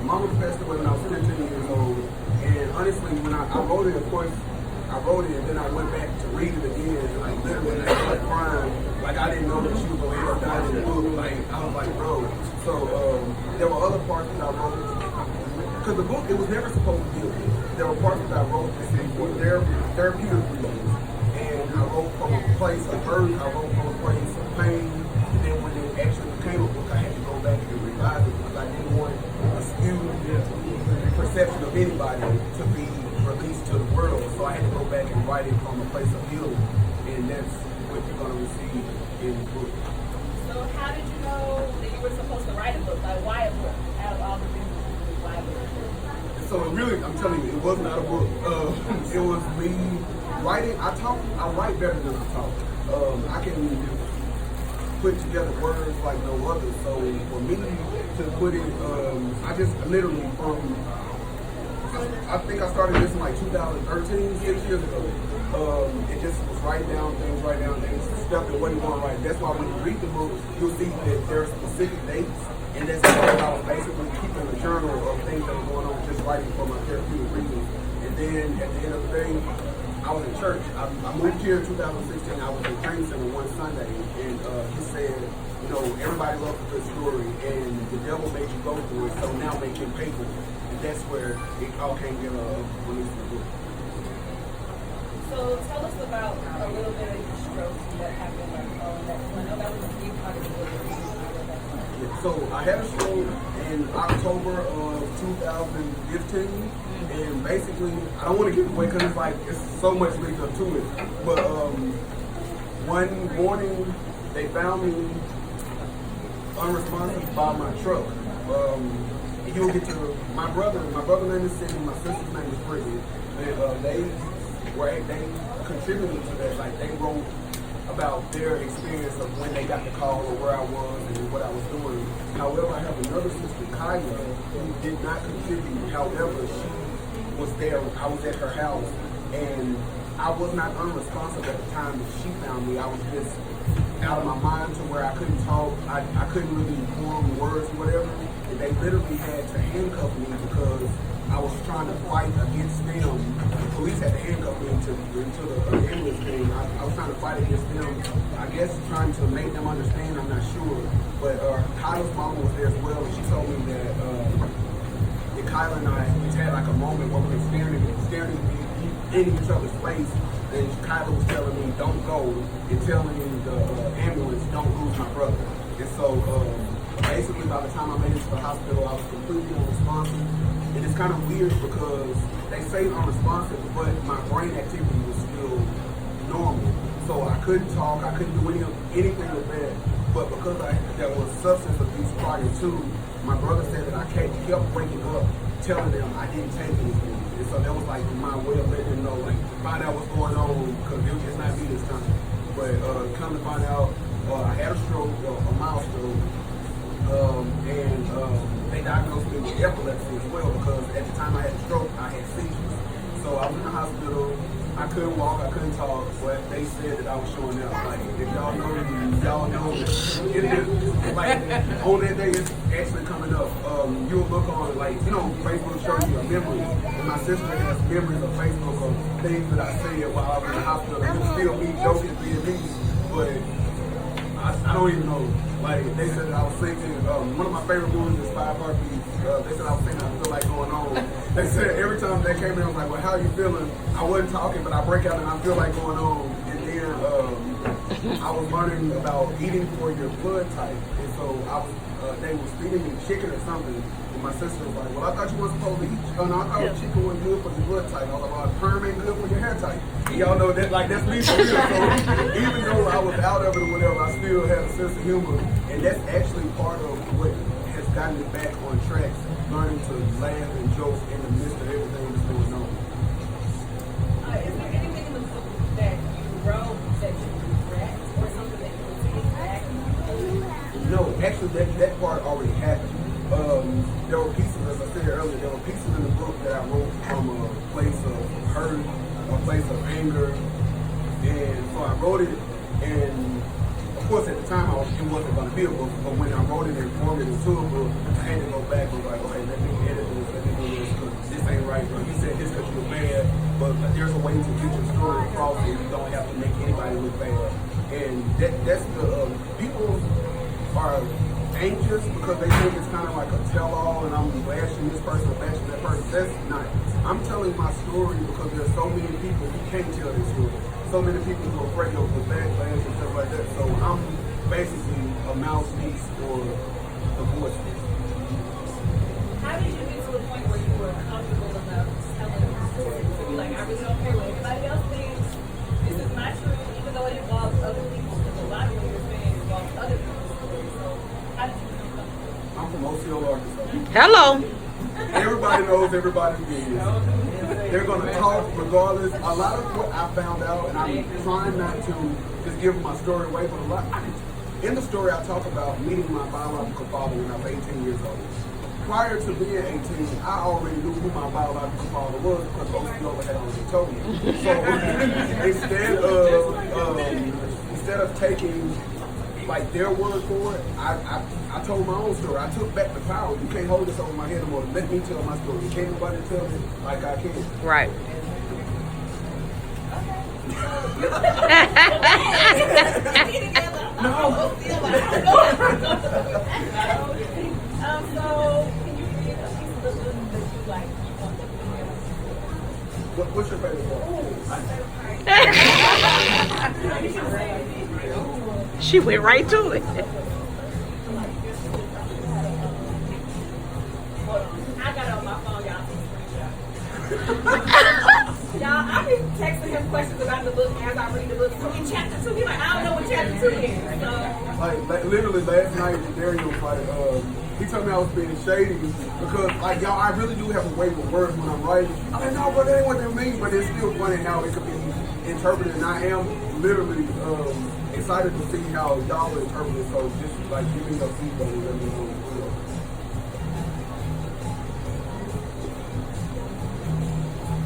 mama passed away when I was 15 years old, and honestly, when I wrote it, of course, I wrote it, and then I went back to read it again, like literally, I started crying, like I didn't know that she was going to end up dying in the book, like I was like, bro. So there were other parts that I wrote, because the book, it was never supposed to be a book. There were parts that I wrote that said for therapeutic reasons, and I wrote from a place of hurt, I wrote from a place of pain, and then when it actually became a book, I had to go back and revise it because I didn't want a skewed perception of anybody to be released to the world. So I had to go back and write it from a place of healing, and that's what you're going to receive in the book. So how did you know that you were supposed to write a book? Like, why a book? Out of all the things, why a book? So really, I'm telling you, it was not a book. It was me writing. I write better than I talk. I can put together words like no other. So for me to put it, I just literally I think I started this in like 2013, 6 years ago. It just was writing down things, stuff that wasn't going right. That's why when you read the book, you'll see that there are specific dates, and that's because I was basically keeping a journal of things that were going on, just writing for my therapeutic reasons. And then at the end of the day, I was in church. I moved here in 2016. I was in training center one Sunday, and he said, you know, everybody loves a good story, and the devil made you go through it, so now make him pay for it. And that's where it all came together released in the book. So tell us about a little bit of your stroke that happened. Like, I know that was a big part of the book. So I had a stroke in October of 2015, and basically, I don't want to give it away because it's like, it's so much leading up to it. But one morning, they found me unresponsive by my truck. You'll get to my brother's name is Cindy, my sister's name is Brittany, and they contributed to that. Like, they wrote about their experience of when they got the call or where I was and what I was doing. However, I have another sister, Kyla, who did not contribute. However, she was there. I was at her house, and I was not unresponsive at the time that she found me. I was just out of my mind to where I couldn't talk. I couldn't really form words or whatever. And they literally had to handcuff me because I was trying to fight against them. The police had to handcuff me into the ambulance thing. I was trying to fight against them. I guess trying to make them understand, I'm not sure. But Kyla's mama was there as well, and she told me that Kyla and I had like a moment where we were staring in each other's face, and Kyla was telling me, don't go, and telling the ambulance, don't lose my brother. And so basically by the time I made it to the hospital, I was completely unresponsive. And it's kind of weird because they say unresponsive, but my brain activity was still normal. So I couldn't talk, I couldn't do anything with that. But because there was substance abuse prior to, my brother said that I kept waking up telling them I didn't take anything. And so that was like my way of letting them know, like, find out what's going on, because it's not me this time. But come to find out, I had a stroke, a mild stroke, and they diagnosed me with epilepsy as well, because at the time I had a stroke, I had seizures. So I was in the hospital, I couldn't walk, I couldn't talk, but they said that I was showing out. Like, if y'all know that it is, like, on that day, it's actually coming up. You'll look on, like, you know, Facebook shows you a memory, and my sister has memories of Facebook of things that I said while I was in the hospital, and it's still me joking, being me, but I don't even know. Like, they said that I was singing, one of my favorite movies is Five Heartbeats. They said I was singing I Feel Like Going On. They said every time they came in, I was like, well, how are you feeling? I wasn't talking, but I break out and I feel like going on. And then I was learning about eating for your blood type. And so they was feeding me chicken or something. And my sister was like, well, I thought you weren't supposed to eat. Oh, no, I thought chicken was good for your blood type. I was like, well, perm ain't good for your hair type. And y'all know that, like, that's me for real. So even though I was out of it or whatever, I still had a sense of humor. And that's actually part of what has gotten me back on track, learning to laugh and joke in the midst of everything that's going on. Is there anything in the book that you wrote that you regret, or something that you would take back? No, actually, that part already happened. There were pieces, as I said earlier, there were pieces in the book that I wrote from a place of hurt, a place of anger, and so I wrote it, and of course at the time it wasn't going to be a book, but when I wrote it and formed it into a book, I had to go back and was like, okay, let me edit and I'm bashing this person or bashing that person. That's not. I'm telling my story because there's so many people who can't tell this story. So many people who are afraid of the backlash and stuff like that. So I'm basically a mouthpiece for the voices. How did you get to the point where you were comfortable enough telling the story to be like, I really don't care what anybody else thinks. This is my truth, even though it involves other people. Because a lot of what you're saying involves other people's stories. So how did you become comfortable? I'm from OCO, Arkansas. Hello. Everybody knows everybody's business. They're going to talk regardless. A lot of what I found out, and I'm trying not to just give my story away, but in the story I talk about meeting my biological father when I was 18 years old. Prior to being 18, I already knew who my biological father was because OCO had already told me. So instead of taking like their word for it, I told my own story. I took back the power. You can't hold this over my head anymore. Let me tell my story. You can't nobody tell it like I can. Right. So, can you read a piece of the book that you like? What's your favorite part? She went right to it. I got it on my phone, y'all. Y'all, I be texting him questions about the book as I read the book. So in chapter 2, he's like, I don't know what chapter 2 is. So, Like literally last night, Dario, he told me I was being shady because, like, y'all, I really do have a way with words when I'm writing. I'm like, no, but that ain't what that means. But it's still funny how it could be interpreted. And I am literally excited to see how y'all interpret it. So just like give me your feedback and let me know.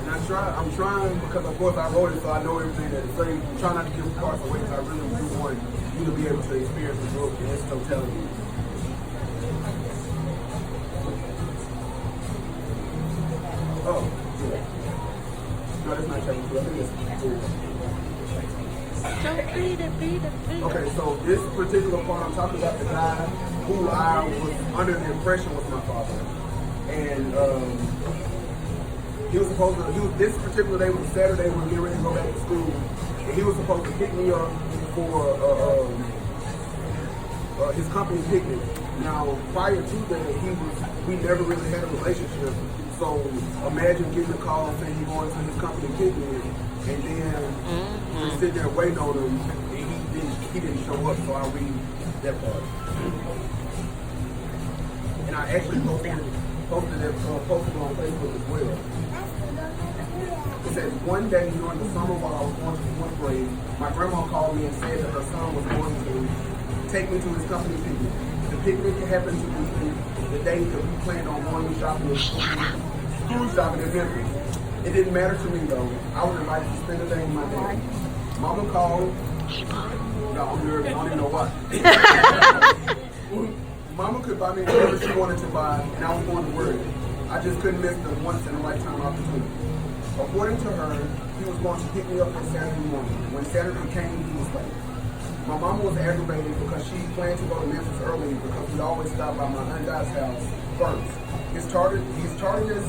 And I'm trying because of course I wrote it, so I know everything that it's saying. I'm trying not to give parts away because I really do want you to be able to experience the book in its totality. Oh, yeah. No, that's not chapter 2. I think it's 4. Okay, so this particular part, I'm talking about the guy who I was under the impression was my father. And he was supposed to, this particular day was Saturday when we were getting ready to go back to school. And he was supposed to pick me up for his company picnic. Now, prior to that, we never really had a relationship. So imagine getting a call saying he's going to his company picnic, and then we're sitting there waiting on him, and he didn't show up. So I'll read that part. And I actually posted it on Facebook as well. It says, one day during the summer while I was going to the 4th grade, my grandma called me and said that her son was going to take me to his company picnic. The picnic happened to be the day that we planned on going shopping in school shopping in Memphis. It didn't matter to me though. I was invited to spend the day with my dad. Mama called. No, I'm nervous. I don't even know why. Mama could buy me whatever she wanted to buy, and I was going to work. I just couldn't miss the once in a lifetime opportunity. According to her, he was going to pick me up on Saturday morning. When Saturday came, he was late. My mama was aggravated because she planned to go to Memphis early because we always stop by my aunt Dot's house first. His tardiness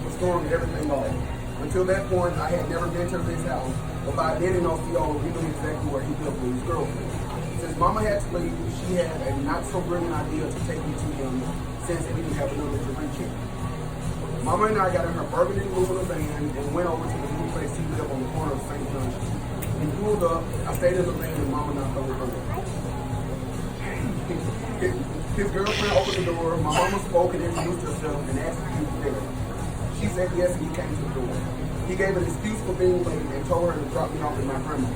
was throwing everything off. Until that point, I had never been to his house, but by then in OCO, we knew exactly where he lived with his girlfriend. Since Mama had to leave, she had a not-so-brilliant idea to take me to him since we didn't have a number to reach him. Mama and I got in her burgundy moving van and went over to the new place he lived on the corner of St. John's. We pulled up, I stayed in the van and Mama knocked on the door. His girlfriend opened the door, my mama spoke and introduced herself and asked if he was there. She said yes and he came to the door. He gave an excuse for being late and told her to drop me off with my grandma.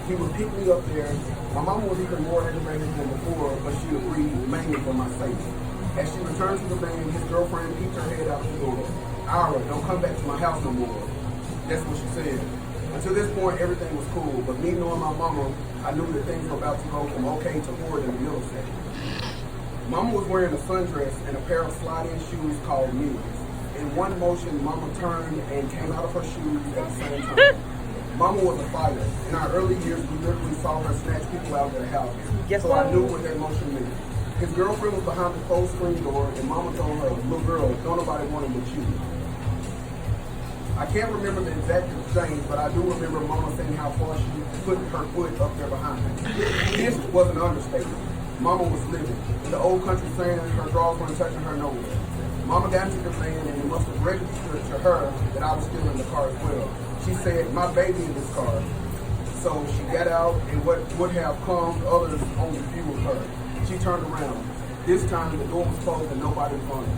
He would pick me up there. My mama was even more aggravated than before, but she agreed mainly for my safety. As she returned to the van, his girlfriend peeked her head out the door. Ira, don't come back to my house no more. That's what she said. Until this point, everything was cool, but me knowing my mama, I knew that things were about to go from okay to horrid in the middle section. Mama was wearing a sundress and a pair of slide-in shoes called Mules. In one motion, Mama turned and came out of her shoes at the same time. Mama was a fighter. In our early years, we literally saw her snatch people out of their houses. So I knew what that motion meant. His girlfriend was behind the closed screen door, and Mama told her, little girl, don't nobody want him but you. I can't remember the exact exchange, but I do remember Mama saying how far she put her foot up there behind him. This was an understatement. Mama was living. In the old country saying, her drawers weren't touching her nowhere. Mama got into the van, and it must have registered to her that I was still in the car as well. She said, my baby in this car. So she got out, and what would have calmed others on the view of her. She turned around. This time the door was closed and nobody was on it.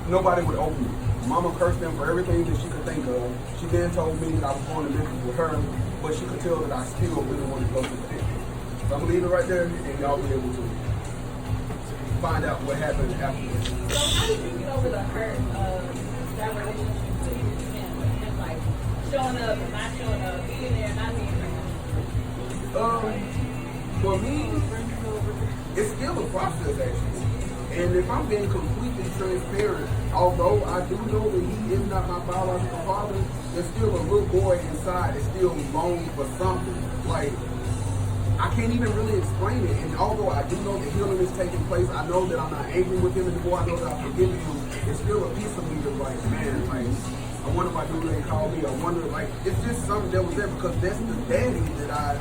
Nobody would open it. Mama cursed them for everything that she could think of. She then told me that I was going to Memphis with her, but she could tell that I still really wanted to go to the picture. So I'm going to leave it right there, and y'all be able to find out what happened afterwards. So how did you get over the hurt of that relationship with him, like showing up and not showing up, being there, not being there? For me, it's still a process actually. And if I'm being completely transparent, although I do know that he is not my biological father, there's still a little boy inside that still longs for something. Like, I can't even really explain it. And although I do know that healing is taking place, I know that I'm not angry with him anymore. I know that I've forgiven him. There's still a piece of me that's like, man, like, I wonder if I do they call me. I wonder, like, it's just something that was there because that's the daddy that I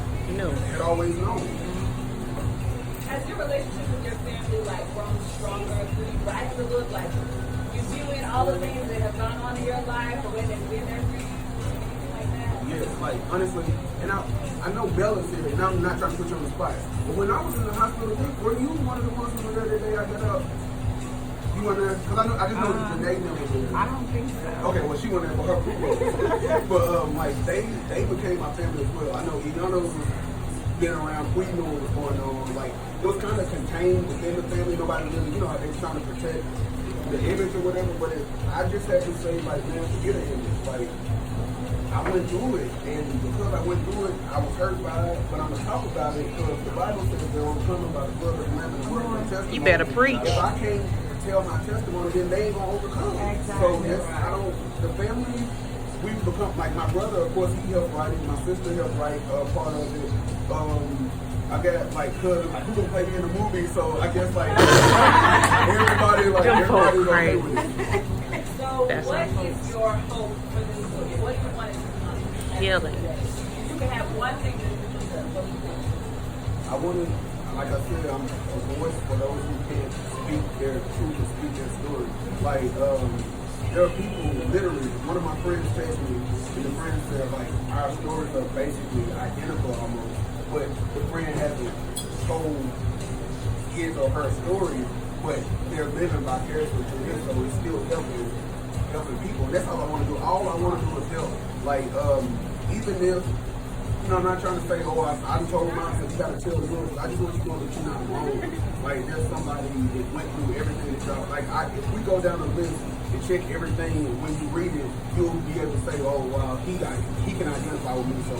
had always known. Has your relationship with your family like grown stronger? Do you brighten the look? Like you viewing all the things that have gone on in your life, the way they've been there for you, anything like that? Yes, like honestly, and I know Bella's here, and I'm not trying to put you on the spot. But when I was in the hospital, were you one of the ones who were there that day I got up? You went there? Because I just know that the name was there. I don't think so. Okay, well she went there for her group. But like they became my family as well. I know Iano's was getting around, we knew what was going on. Like it was kind of contained within the family. Nobody really, you know how they were trying to protect the image or whatever. But I just had to say, like, man, forget the image. Like I went through it, and because I went through it, I was hurt by it. But I'm gonna talk about it because the Bible says they're overcome by the blood of the Lamb and the word of their testimony. You better preach. If I can't tell my testimony, then they ain't gonna overcome. Exactly. So I don't. The family. We've become, like my brother, of course, he helped write it. My sister helped write part of it. I got like cousins who gonna play me in the movie, so I guess like everybody's okay with it. So what is your hope for this movie? What do you want it to become? Healing. If you can have one thing to do with it, what do you want? I want to, like I said, I'm a voice for those who can't speak their truth and speak their story. Like there are people, literally, one of my friends texted me, and the friend said, like, our stories are basically identical almost, but the friend hasn't told his or her story, but they're living vicariously through it, so it's still helping people. And that's all I want to do. All I want to do is help. Like, even if, you know, I'm not trying to say, oh, I told mom that you got to tell the world. I just want you to know that you're not alone. Like, there's somebody that went through everything that y'all, like, if we go down the list and check everything, when you read it, you'll be able to say, oh, wow, he can identify with me. So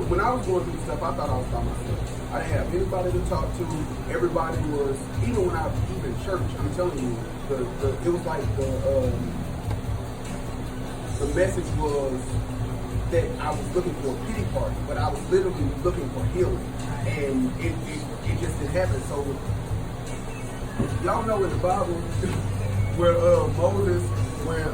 when I was going through stuff, I thought I was by myself. I didn't have anybody to talk to. Everybody was, even when I was in church, I'm telling you, it was like the message was that I was looking for a pity party, but I was literally looking for healing, and it just didn't happen. So y'all know in the Bible where Moses, when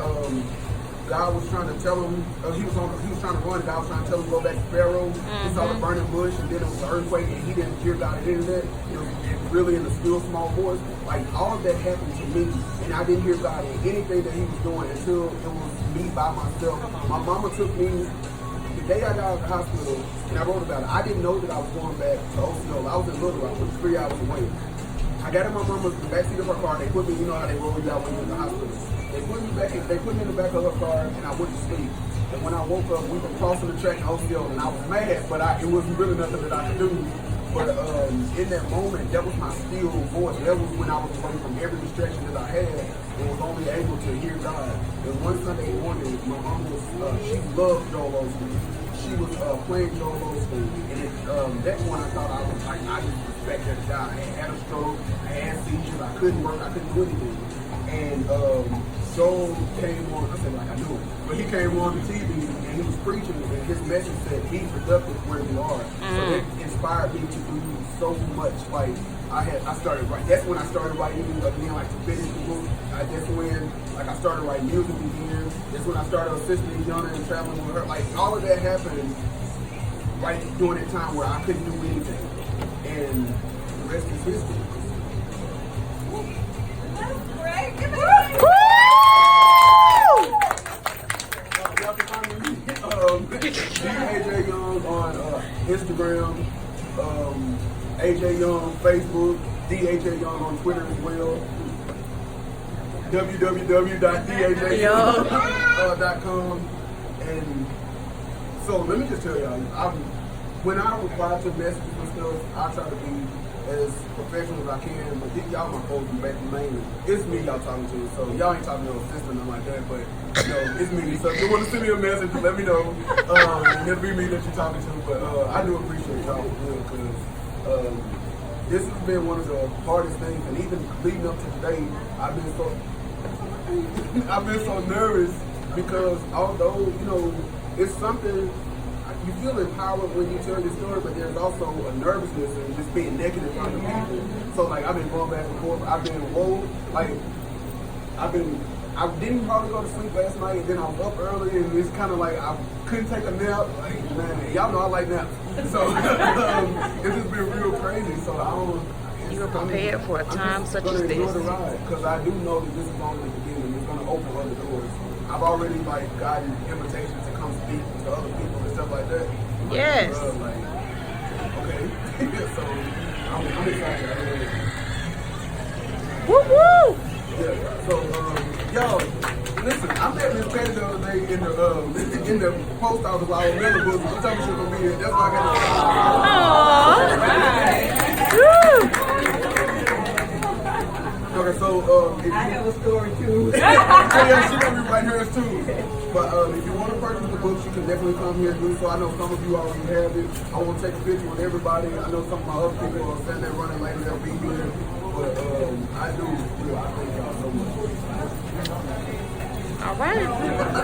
God was trying to tell him he was trying to run, and God was trying to tell him to go back to Pharaoh. He saw the burning bush, and then it was an earthquake, and he didn't hear God at any of that. You know, really in the still small voice. Like all of that happened to me, and I didn't hear God in anything that He was doing until it was me by myself. My mama took me the day I got out of the hospital, and I wrote about it. I didn't know that I was going back to OCO. I was in Little Rock, which is 3 hours away. I got in my mama's backseat of her car. They put me, you know how they roll you out when you're in the hospital. They put me in the back of her car, and I went to sleep. And when I woke up, we were crossing the track in OCO, and I was mad, but it wasn't really nothing that I could do. But in that moment, that was my still voice. That was when I was away from every distraction that I had and was only able to hear God. And one Sunday morning, my mom was, she loved Joel Osteen. She was playing Joel Osteen. And that one I thought I was like, I just expected to die. I had a stroke, I had seizures, I couldn't work, I couldn't do anything. And Joel came on, I said like I knew him, but he came on the TV and he was preaching and his message said, be productive where you are. So it inspired me to do so much. Like I started writing, that's when I started writing again, like to finish the book. That's when like I started writing music again. That's when I started assisting Yana and traveling with her. Like all of that happened right during that time where I couldn't do anything. And the rest is history. Great. Y'all can find me AJ Young on Instagram, AJ Young Facebook, DAJ Young on Twitter as well. www.dajyoung.com. And so let me just tell y'all, when I reply to messages and stuff, I try to be as professional as I can, but y'all my folks mainly. It's me y'all talking to, so y'all ain't talking to no sister or nothing like that, but it's me. So if you want to send me a message, let me know. And it'll be me that you're talking to, but I do appreciate y'all for real, because this has been one of the hardest things, and even leading up to today, I've been so nervous because although, it's something. You feel empowered when you tell your story, but there's also a nervousness and just being naked in front of people. So like I've been going back and forth. I've been I didn't probably go to sleep last night, and then I was up early, and it's kind of like I couldn't take a nap. Like man, y'all know I like naps, so it's just been real crazy. So I don't. You were prepared for a time such as this. Enjoy the ride because I do know that this is only the beginning. It's going to open other doors. I've already gotten invitations to come speak to other people and stuff like that. Yes. Okay. So I'm excited. Woo woo! Yeah. So y'all, listen. I met Miss Patty the other day in the post office while I was in the book. She told me she was gonna be here. That's why I got. Aww. Woo! Okay, so I have a story too. yeah, she gonna be right here too. But if you want to purchase the books, you can definitely come here and do so. I know some of you already have it. I want to take a picture with everybody. I know some of my other people are standing there running later. They'll be here. But I do. I thank y'all so much. All right.